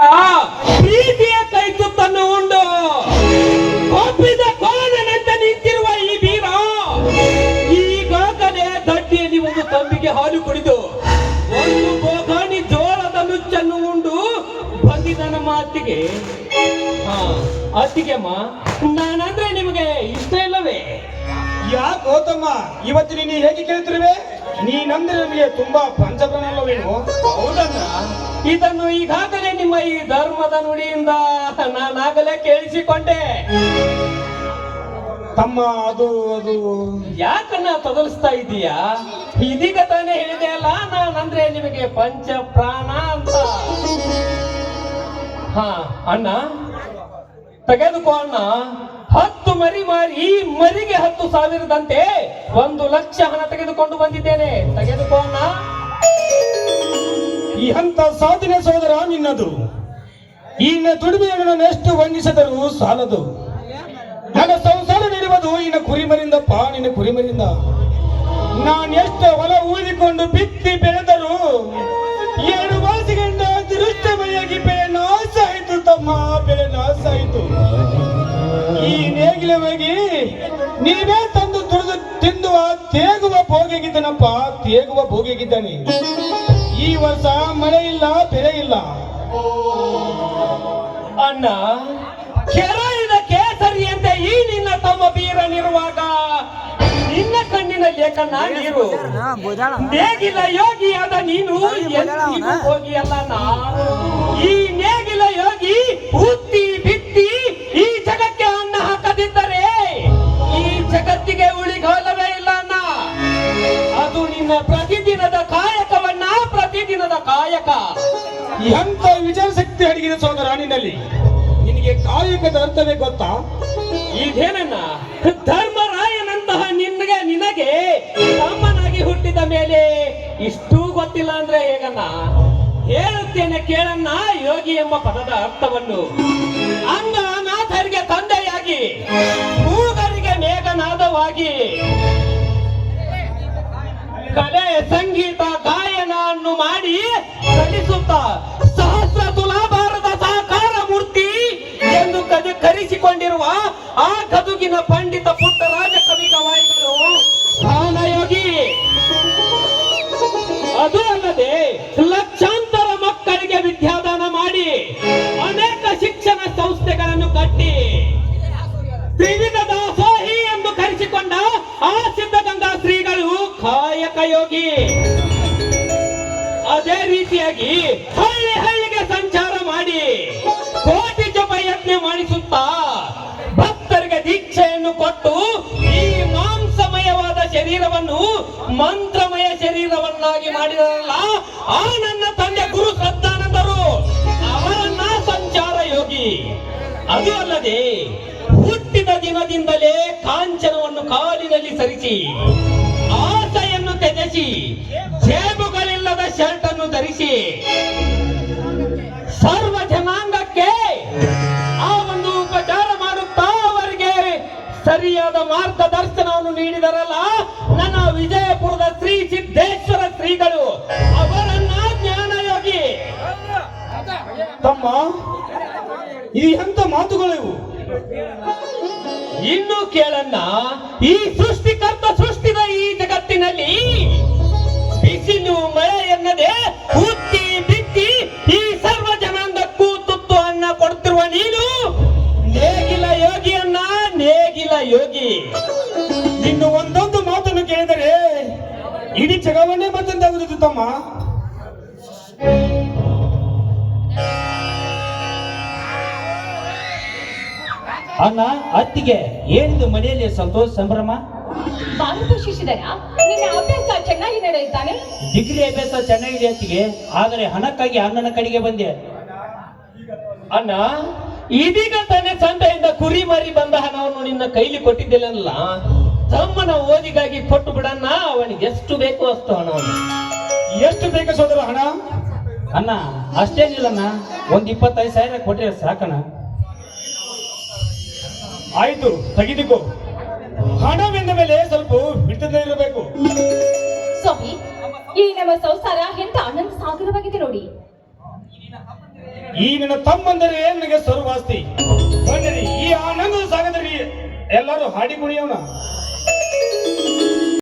ಪ್ರೀತಿಯ ಕೈ ತುತ್ತನ್ನು ಉಂಡು ಕೊಬ್ಬಿದ ಕೋಣನಂತೆ ನಿಂತಿರುವ ಈ ಬೀರ ಈಗಾಗಲೇ ದಡ್ಡಿಯಲ್ಲಿ ಒಂದು ತಂಬಿಗೆ ಹಾಲು ಕುಡಿದು ಒಂದು ಬೋಗಾಣಿ ಜೋಳದ ನುಚ್ಚನ್ನು ಉಂಡು ಬಂದಿದ್ದ ನಮ್ಮ ಅತ್ತಿಗೆ. ಅತ್ತಿಗೆಮ್ಮ, ನಾನಂದ್ರೆ ನಿಮಗೆ ಇಷ್ಟ ಇಲ್ಲವೇ? ಯಾಕೆ ಗೌತಮ್ಮ, ಇವತ್ತು ನೀನು ಹೇಗೆ ಕೇಳ್ತಿರುವೆ? ನೀನಂದ್ರೆ ನಮಗೆ ತುಂಬಾ ಪಂಚಪ್ರಾಣವೇನು? ಹೌದನ್ನ, ಇದನ್ನು ಈಗಾಗಲೇ ನಿಮ್ಮ ಈ ಧರ್ಮದ ನುಡಿಯಿಂದ ನಾನಾಗಲೇ ಕೇಳಿಸಿಕೊಂಡೆ. ತಮ್ಮ ಅದು ಅದು ಯಾಕನ್ನ ತೊದಲಿಸ್ತಾ ಇದೀಯಾ? ಇದೀಗ ತಾನೇ ಹೇಳಿದೆ ಅಲ್ಲ, ನಾನಂದ್ರೆ ನಿಮಗೆ ಪಂಚ ಪ್ರಾಣ ಅಂತ. ಅಣ್ಣ ತೆಗೆದುಕೋ ಅಣ್ಣ. 10 ಮರಿ ಮಾರಿ ಈ ಮರಿಗೆ 10,000ದಂತೆ 1,00,000 ಹಣ ತೆಗೆದುಕೊಂಡು ಬಂದಿದ್ದೇನೆ. ತೆಗೆದುಕೋ ಅಣ್ಣ. ಈ ಹಂತ ಸಾಧನೆ ಸೋದರ ನಿನ್ನದು. ಇನ್ನ ದುಡಿಮೆಯನ್ನು ನಾನು ಎಷ್ಟು ವಂದಿಸಿದರೂ ಸಾಲದು. ನನ್ನ ಸಂಸಾರ ನೀಡುವುದು ಇನ್ನ ಕುರಿಮರಿಂದ ನಿನ್ನ ಕುರಿಮರಿಂದ. ನಾನು ಎಷ್ಟು ಹೊಲ ಊದಿಕೊಂಡು ಬಿತ್ತಿ ಬೆಳೆದರೂ 2 ವರ್ಷಗಳಿಂದ ದುರುಷ್ಟಮಯಾಗಿ ಬೆಳೆ ನಾಶ ಆಯಿತು ತಮ್ಮ, ಬೆಳೆ ನಾಶ ಆಯಿತು. ಈ ನೇಗಿಲ ಹೋಗಿ ನೀವೇ ತಂದು ತುಳಿದು ತಿನ್ನುವ ತೇಗುವ ಭೋಗಿಗಿದ್ದನಪ್ಪ, ತೇಗುವ ಭೋಗಿಗಿದ್ದಾನೆ. ಈ ವರ್ಷ ಮಳೆ ಇಲ್ಲ, ಬೆಳೆ ಇಲ್ಲ. ಅಣ್ಣ, ಕೆರಳಿದ ಕೇಸರಿಯಂತೆ ಈ ನಿನ್ನ ತಮ್ಮ ಬೀರನಿರುವಾಗ ನಿನ್ನ ಕಣ್ಣಿನಲ್ಲಿ ಏಕಣ್ಣ ನೀರು. ನೇಗಿಲ ಯೋಗಿಯಾದ ನೀನು ಎಂದಿಗೂ ಹೋಗಿಯಲ್ಲ. ಈ ನೇಗಿಲ ಯೋಗಿ ಹುತ್ತಿ ಬಿತ್ತಿ ಈ ಜಗಕ್ಕೆ ಅನ್ನ ಹಾಕದಿದ್ದರೆ ಈ ಜಗತ್ತಿಗೆ ಉಳಿಗಾಲವೇ ಇಲ್ಲ ಅಣ್ಣ. ಅದು ನಿನ್ನ ಪ್ರತಿದಿನದ ಕಾಯಕವನ್ನ, ಪ್ರತಿದಿನದ ಕಾಯಕ. ಎಂತ ವಿಚಾರ ಶಕ್ತಿ ಅಡಗಿದೆ ಸೋದರ ನಿನ್ನಲ್ಲಿ. ನಿನಗೆ ಕಾಯಕದ ಅರ್ಥವೇ ಗೊತ್ತಾ? ಇದೇನನ್ನ ಧರ್ಮರಾಯನಂತಹ ನಿನಗೆ ತಮ್ಮನಾಗಿ ಹುಟ್ಟಿದ ಮೇಲೆ ಇಷ್ಟೂ ಗೊತ್ತಿಲ್ಲ ಅಂದ್ರೆ ಹೇಗನ್ನ? ಹೇಳುತ್ತೇನೆ ಕೇಳನ್ನ ಯೋಗಿ ಎಂಬ ಪದದ ಅರ್ಥವನ್ನು. ಅಂಗನಾಥರಿಗೆ ತಂದೆಯಾಗಿ, ಮೂಗರಿಗೆ ಮೇಘನಾದವಾಗಿ, ಕಲೆ ಸಂಗೀತ ಗಾಯನವನ್ನು ಮಾಡಿ ಕಲಿಸುತ್ತ ಸಹಸ್ರ ತುಲಾಭಾರದ ಸಾಕಾರ ಮೂರ್ತಿ ಎಂದು ಕರೆಸಿಕೊಂಡಿರುವ ಆ ಗದುಗಿನ ಪಂಡಿತ ಪುಟ್ಟರಾಜ ಕವಿ ಗವಾಯಿಗಳು ಜ್ಞಾನಯೋಗಿ. ಅದು ಅಲ್ಲದೆ ಲಕ್ಷಾಂತರ ಮಕ್ಕಳಿಗೆ ವಿದ್ಯಾದಾನ ಮಾಡಿ ಅನೇಕ ಶಿಕ್ಷಣ ಸಂಸ್ಥೆಗಳನ್ನು ಕಟ್ಟಿ ತ್ರಿವಿಧ ದಾಸೋಹಿ ಎಂದು ಕರೆಸಿಕೊಂಡ ಆ ಸಿದ್ಧಗಂಗಾ ಶ್ರೀಗಳು ಕಾಯಕ ಯೋಗಿ. ಅದೇ ರೀತಿಯಾಗಿ ಹಳ್ಳಿ ಹಳ್ಳಿಗೆ ಸಂಚಾರ ಮಾಡಿ ಕೋಟಿ ಜಪ ಯತ್ನ ಮಾಡಿಸುತ್ತಾ ಭಕ್ತರಿಗೆ ದೀಕ್ಷೆಯನ್ನು ಕೊಟ್ಟು ಈ ಮಾಂಸಮಯವಾದ ಶರೀರವನ್ನು ಮಂತ್ರಮಯ ಶರೀರವನ್ನಾಗಿ ಮಾಡಿದರಲ್ಲ ಆ ನನ್ನ ತಂದೆ ಗುರು ಶ್ರದ್ಧಾನಂದರು, ಅವರನ್ನ ಸಂಚಾರ ಯೋಗಿ. ಅದು ಅಲ್ಲದೆ ಹುಟ್ಟಿದ ದಿನದಿಂದಲೇ ಕಾಂಚನವನ್ನು ಕಾಲಿನಲ್ಲಿ ಸರಿಸಿ, ಆಸೆಯನ್ನು ತ್ಯಜಿಸಿ, ಜೇಬುಗಳಿಲ್ಲದ ಶರ್ಟ್ ಅನ್ನು ಧರಿಸಿ ಸರ್ವ ಜನಾಂಗಕ್ಕೆ ಆ ಒಂದು ಉಪಚಾರ ಮಾಡುತ್ತಾ ಅವರಿಗೆ ಸರಿಯಾದ ಮಾರ್ಗದರ್ಶನವನ್ನು ನೀಡಿದರಲ್ಲ ನನ್ನ ವಿಜಯಪುರದ ಶ್ರೀ ಸಿದ್ದೇಶ್ವರ ಶ್ರೀಗಳು, ಅವರನ್ನ ಜ್ಞಾನಯೋಗಿ. ತಮ್ಮ, ಈ ಎಂತ ಮಾತುಗಳಿವು? ಇನ್ನು ಕೇಳನ್ನ, ಈ ಸೃಷ್ಟಿಕರ್ತ ಸೃಷ್ಟಿದ ಈ ಜಗತ್ತಿನಲ್ಲಿ ಬಿಸಿಲು ಮಳೆ ಎನ್ನದೆ ಹುತ್ತಿ ಬಿತ್ತಿ ಈ ಸರ್ವ ಜನಾಂಗಕ್ಕೂ ತುತ್ತು ಅನ್ನ ಕೊಡ್ತಿರುವ ನೀನು ನೇಗಿಲ ಯೋಗಿಯನ್ನ, ನೇಗಿಲ ಯೋಗಿ. ಇನ್ನು ಒಂದೊಂದು ಮಾತನ್ನು ಕೇಳಿದರೆ ಇಡೀ ಜಗವನ್ನೇ ಬಂದಂತಾಗುವುದು ತಮ್ಮ. ಅಣ್ಣ, ಅತ್ತಿಗೆ ಏನಿದು ಮನೆಯಲ್ಲಿ ಸಂತೋಷ ಸಂಭ್ರಮ? ಸಂತೋಷಿಸಿದರ ನಿನ್ನ ಅಭ್ಯಾಸ ಚೆನ್ನಾಗಿ ನಡೆಯುತ್ತಾನೆ. ಡಿಗ್ರಿ ಅಭ್ಯಾಸ ಚೆನ್ನಾಗಿದೆ ಅತ್ತಿಗೆ, ಆದರೆ ಹಣಕ್ಕಾಗಿ ಅಣ್ಣನ ಕಡೆಗೆ ಬಂದೆ. ಅಣ್ಣ, ಇದೀಗ ತಾನೇ ಸಂತೆಯಿಂದ ಕುರಿ ಮಾರಿ ಬಂದ ಹಣವನ್ನು ನಿನ್ನ ಕೈಲಿ ಕೊಟ್ಟಿದ್ದಿಲ್ಲ. ತಮ್ಮನ ಓದಿಗಾಗಿ ಕೊಟ್ಟು ಬಿಡಣ್ಣ, ಅವನಿಗೆ ಎಷ್ಟು ಬೇಕು ಅಷ್ಟು ಹಣವನ್ನು. ಎಷ್ಟು ಬೇಕು ಸೋದರ ಹಣ? ಅಣ್ಣ, ಅಷ್ಟೇನಿಲ್ಲಣ್ಣ, 25,000 ಕೊಟ್ಟರೆ ಸಾಕಣ್ಣ. ಆಯ್ತು, ತೆಗೆದುಕೋ. ಹಣವೆಂದ ಮೇಲೆ ಸ್ವಲ್ಪ ಹಿಡಿತದೇ ಇರಬೇಕು. ಸ್ವಾಮಿ, ಈ ನಮ್ಮ ಸಂಸಾರ ಎಂತ ಆನಂದ ಸಾಗರವಾಗಿದೆ ನೋಡಿ. ಈ ನನ್ನ ತಮ್ಮಂದರೆ ನನಗೆ ಸರ್ವಾಸ್ತಿ. ಬನ್ನಿರಿ, ಈ ಆನಂದ ಸಾಗದಲ್ಲಿ ಎಲ್ಲರೂ ಹಾಡಿ ಕುಣಿಯೋಣ.